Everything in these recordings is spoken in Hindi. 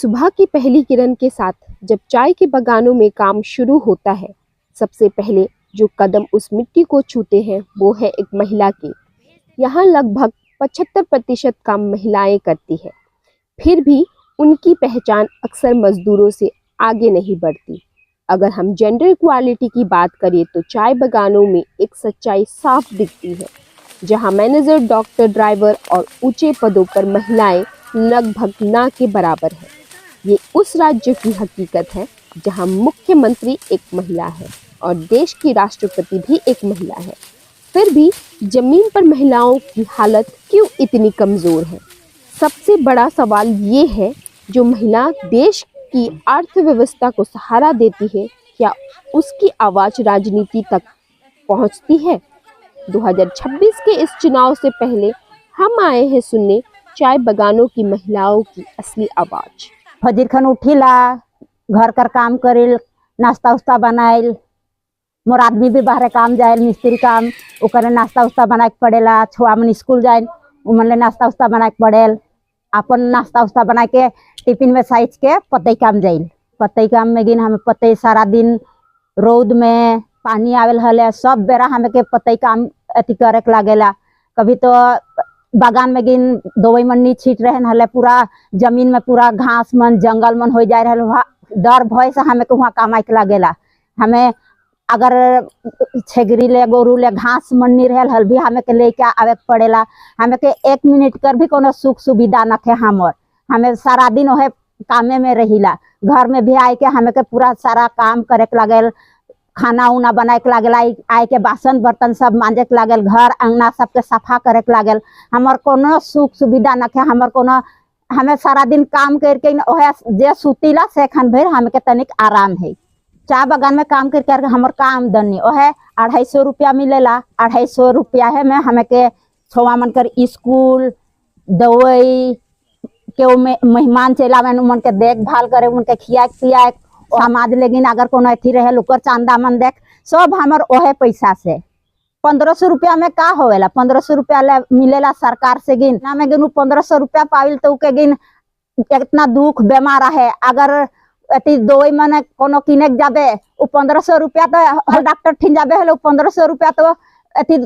सुबह की पहली किरण के साथ जब चाय के बागानों में काम शुरू होता है, सबसे पहले जो कदम उस मिट्टी को छूते हैं वो है एक महिला के। यहाँ लगभग 75% काम महिलाएं करती है। फिर भी उनकी पहचान अक्सर मजदूरों से आगे नहीं बढ़ती। अगर हम जेंडर इक्वालिटी की बात करें तो चाय बागानों में एक सच्चाई साफ दिखती है। जहाँ मैनेजर, डॉक्टर, ड्राइवर और ऊंचे पदों पर महिलाएं लगभग ना के बराबर है। ये उस राज्य की हकीकत है जहां मुख्यमंत्री एक महिला है और देश की राष्ट्रपति भी एक महिला है। फिर भी जमीन पर महिलाओं की हालत क्यों इतनी कमजोर है? सबसे बड़ा सवाल ये है, जो महिला देश की अर्थव्यवस्था को सहारा देती है, क्या उसकी आवाज राजनीति तक पहुंचती है? 2026 के इस चुनाव से पहले हम आए हैं सुनने चाय बागानों की महिलाओं की असली आवाज। फजीर खन उठिला, घर कर काम करिल, नाश्ता उस्ता बनाइल। मोर आदमी भी बाहर काम जाइल, मिस्त्री काम, ओकरे नाश्ता उस्ता बनाए के पड़ेला। छुआ मन स्कूल जाइल, उमन ले नाश्ता उस्ता बनाए के पड़ेल। अपन नाश्ता उस्ता बना के टिफिन में साइज के पतई काम जाइल। पतई काम में गिन हमें पतई सारा दिन रोद में पानी आवेल हले, सब बेरा हमें के पतई काम अति करे के लागेला। कभी तो बागान में गिन दवाई मन्नी छीट रहे हले, पूरा जमीन में पूरा घास मन जंगल मन हो जाए रहे, वहाँ डर भय से हमें के वहाँ कमाई के लागेला। हमें अगर छेगरी ले गोरू ले घास मन्नी रहे हल भी हमें के लेके आवे के पड़ेला। हमें के 1 मिनट कर भी कोनो सुख सुविधा न थे। हमें सारा दिन वह कामे में रहिला। घर में भी आए के हमें के पूरा सारा काम करे के लागेल, खाना उना बनाए के लागेला, आए के बासन बर्तन सब मांजे के लागेल, घर अंगना सबके सफा करे के लागेल। हमार कोनो सुख सुविधा न थे। हमें सारा दिन काम करके जे सुतीला से खन भर हमें के तनिक आराम है। चाय बागान में काम करके हमार का आमदनी वह 250 रुपया मिलेला। 250 रुपया है में हमें के छुआ मन कर स्कूल दवाई के मेहमान चलावे, उमन के देखभाल करे, उनके खिया पिया समाज। लेकिन अगर कोनो अथी रहे ओकर चांदा मन देख सब हमार ओहे पैसा से। 1500 रुपया में का होवेला? 1500 रुपया ले मिलेला सरकार से। गिन ना में गिन 1500 रुपया पाविल तो के गिन इतना दुख बेमार है। अगर अति दवाई मन कोनो किने जाबे 1500 रुपया तो डॉक्टर ठिन जाबे हले 1500 रुपया तो अति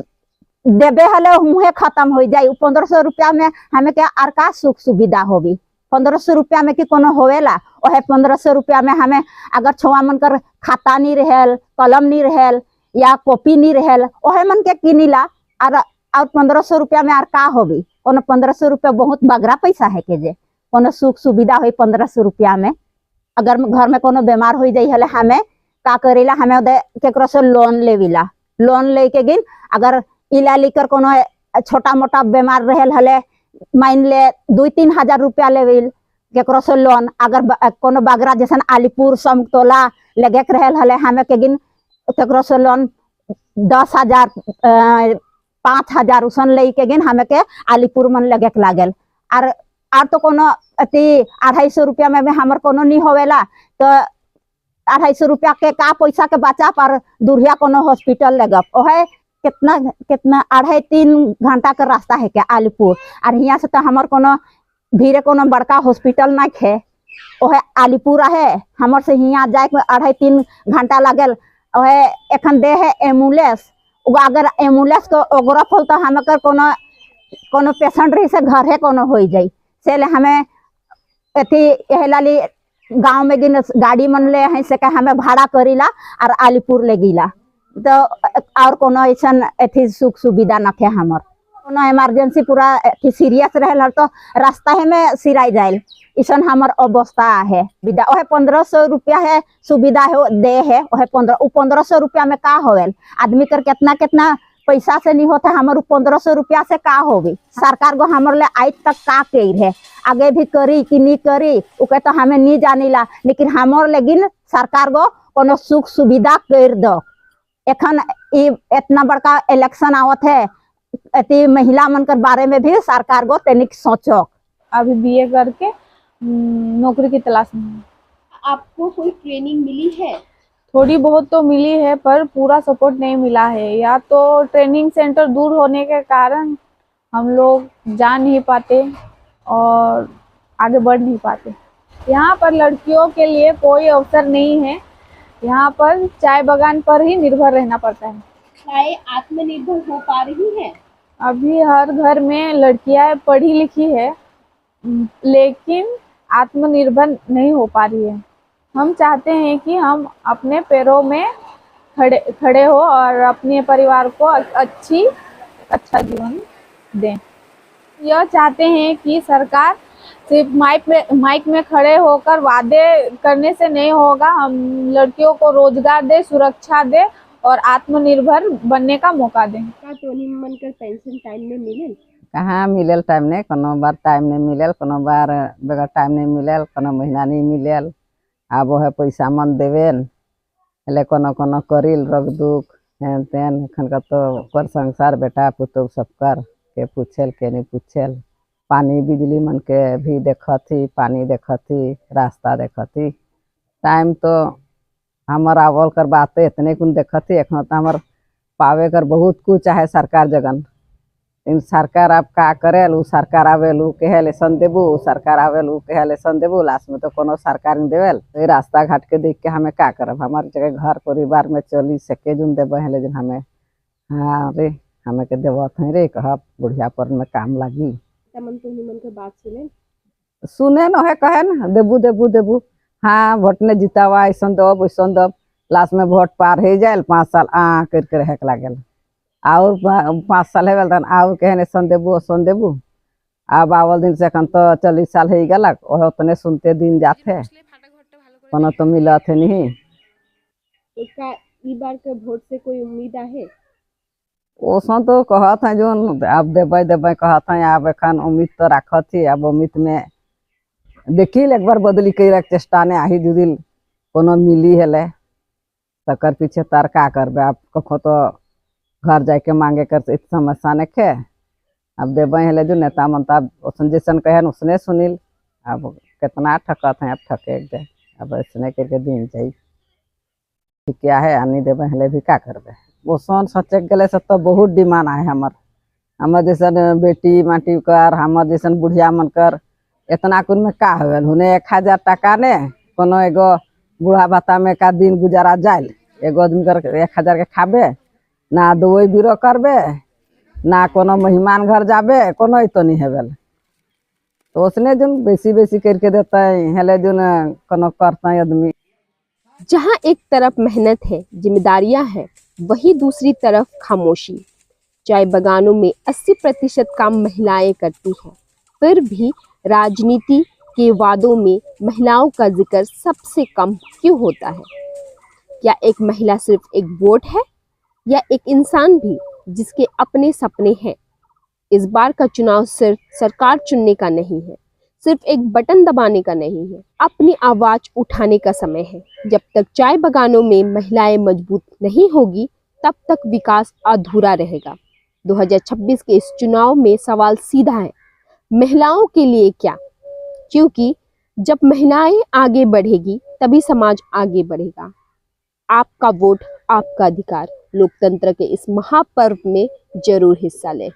देबे हले हुए खत्म हो जाए। 1500 रुपया में हमें के आर का सुख सुविधा होगी? 1500 रुपया में कि कोनो होवेला? वह 1500 रुपया में हमें अगर छुआ मन कर खाता नहीं रहेल, कलम नहीं रहेल या कॉपी नहीं रहेल, वह मन के किनीला। और 1500 रुपया में आर का होगी? कोनो 1500 रुपया बहुत बगरा पैसा है के जे कोनो सुख सुविधा हो 1500 रुपया में। अगर घर में कोनो बीमार हो जाए हले हमें का करेला? हमें केकरो से लोन लेविला। लोन लेके गिन अगर इला लेकर कोनो छोटा मोटा बीमार रहेल हले, मान ले 2-3 हजार रुपया लेविल केकरो से लोन। अगर कोनो बागरा जैसन अलीपुर समतोला लगे के रहल हले, हमें के गिन केकरो से लोन 10,000 5,000 उसन ले के गिन हमें के अलीपुर मन लगे के लागल। और तो कोनो अति 250 रुपया में हमार कोनो नहीं होवेला। तो 250 रुपया के का पैसा के बचा पर दूरिया कोनो हॉस्पिटल लगब। ओहे कितना 2.5-3 घंटा का रास्ता है क्या अलीपुर। और यहाँ से तो हमार कोनो भीरे कोनो बड़का हॉस्पिटल नहीं है, ओहे अलीपुर है। हमार से यहाँ जाए 2.5-3 घंटा लगल। ओहे एखन दे है एम्बुलेंस। अगर एम्बुलेंस को ओगरफ हो तो हम कोनो पेशेंट रही से घर है कोनो हो जाए से ले हमें अथी लाली गाँव में गिन गाड़ी मन ले हैं से हमें भाड़ा करीला और अलीपुर ले गिला। तो और कोनो ऐसा अथी सुख सुविधा न थे। हमार कोनो इमरजेंसी पूरा सीरियस रहे तो रास्ता है में सिराई जाए, ऐसा हमार अवस्था है। विदा वह 1500 रुपया है सुविधा है दे है। वह 1500 रुपया में का होवेल? आदमी कर कितना पैसा से नहीं होता। हमारे 1500 रुपया से का होगी? सरकार को हमारे लिए आज तक का कही है, आगे भी करी कि नहीं करी उके तो हमें नहीं जानीला। लेकिन हमारे लेकिन सरकार को कोनो सुख सुविधा कर दो। एखन इतना बड़का इलेक्शन आवत है, अति महिला मन के बारे में भी सरकार को तनिक सोचो। अभी बीए करके नौकरी की तलाश में हूं। आपको कोई ट्रेनिंग मिली है? थोड़ी बहुत तो मिली है पर पूरा सपोर्ट नहीं मिला है। या तो ट्रेनिंग सेंटर दूर होने के कारण हम लोग जा नहीं पाते और आगे बढ़ नहीं पाते। यहाँ पर लड़कियों के लिए कोई अवसर नहीं है। यहाँ पर चाय बागान पर ही निर्भर रहना पड़ता है। चाय आत्मनिर्भर हो पा रही है? अभी हर घर में लड़कियां पढ़ी लिखी है, लेकिन आत्मनिर्भर नहीं हो पा रही है। हम चाहते हैं कि हम अपने पैरों में खड़े हो और अपने परिवार को अच्छा जीवन दें। यह चाहते हैं कि सरकार सिर्फ माइक में खड़े होकर वादे करने से नहीं होगा। हम लड़कियों को रोजगार दे, सुरक्षा दे और आत्मनिर्भर बनने का मौका दें। का टोनी मनकर पेंशन टाइम में मिले? कहाँ मिलल टाइम ने, कोनो बार टाइम नहीं मिलल, कोनो बार बगैर टाइम नहीं मिलल, कोनो महीना नहीं मिलल। अब है पैसा मन देवेन हेले कोनो कोनो करिल रख दुख हेन तेन। एखन का तो कर संसार बेटा पुतोह सबकर के पूछेल के नहीं पूछेल। पानी बिजली मन के भी देखती, पानी देखती, रास्ता देखती। टाइम तो हमार आवल कर बातें इतने कुन देखती। एखन तो हमार पावे कर बहुत कुछ है सरकार जगन। इन सरकार आप का करेल, उ सरकार आवेल उ कहे लेसन देबू, सरकार आवेल उ कहे लेसन देबू। लास्ट में तो कोनो सरकार नहीं देवेल। तो रास्ता घाट के देख के हमें का करब? हमारे जगह घर परिवार में चली सके जुन देवे हैं, लेकिन हमें हाँ रे हमें के देवत है रे कहब बुढ़िया पर में काम लगी। तमन टोनी मनकर बात सुने न है कहे न देबू देबू देबू। हाँ वोट ने जितावा ऐसा दब वैसा दब। लास्ट में वोट पार हो जाए 5 साल करके रहे लागल। और 5 साल हो गल और कहे ऐसा देबू वैसा देबू। अब आवल दिन से तो 40 साल हो गलक, वह उतने सुनते दिन जाते कोनो तो मिलत है नहीं। इसका ई बार के वोट से कोई उम्मीद है? ओसन तो कहत है जो अब देवे देवे कहत है। अब एखन उम्मीद तो रखत ही। अब उम्मीद में देखिल एक बार बदली कर चेष्टा ने आही जुदिल कोनो मिली हेले तकर पीछे तार का करबे। आप कखो तो घर जाके मांगे कर समस्या ने खे। अब देवे हेले जो नेता मन तब ओसन जैसन कहे उसने सुनिल। अब कितना ठकत है, अब ठके जाए। अब ऐसने करके दिन जाई क्या है आनी देवे हेले भी का करबे। ओसन सचे गले से तो बहुत डिमांड है हमर जैसन बेटी माटी कर, हमर जैसन बुढ़िया मन कर। इतना कुन में का होल हुने 1000 टका ने कोनो एगो बूढ़ा भाता में का दिन गुजारा जाए। एगो आदमी कर 1000 के खाबे ना, दवाई बीरो करबे ना, कोनो मेहमान घर जाबे, कोनो तो नहीं हेबल। तो उसने जो बेसी बेसी करके देता है हेले जो कोनो करता है आदमी। जहाँ एक तरफ मेहनत है, जिम्मेदारियां हैं, वही दूसरी तरफ खामोशी। चाय बागानों में 80% काम महिलाएं करती हैं, फिर भी राजनीति के वादों में महिलाओं का जिक्र सबसे कम क्यों होता है? क्या एक महिला सिर्फ एक वोट है या एक इंसान भी जिसके अपने सपने हैं? इस बार का चुनाव सिर्फ सरकार चुनने का नहीं है, सिर्फ एक बटन दबाने का नहीं है, अपनी आवाज उठाने का समय है। जब तक चाय बागानों में महिलाएं मजबूत नहीं होगी, तब तक विकास अधूरा रहेगा। 2026 के इस चुनाव में सवाल सीधा है, महिलाओं के लिए क्या? क्योंकि जब महिलाएं आगे बढ़ेगी तभी समाज आगे बढ़ेगा। आपका वोट, आपका अधिकार। लोकतंत्र के इस महापर्व में जरूर हिस्सा लें।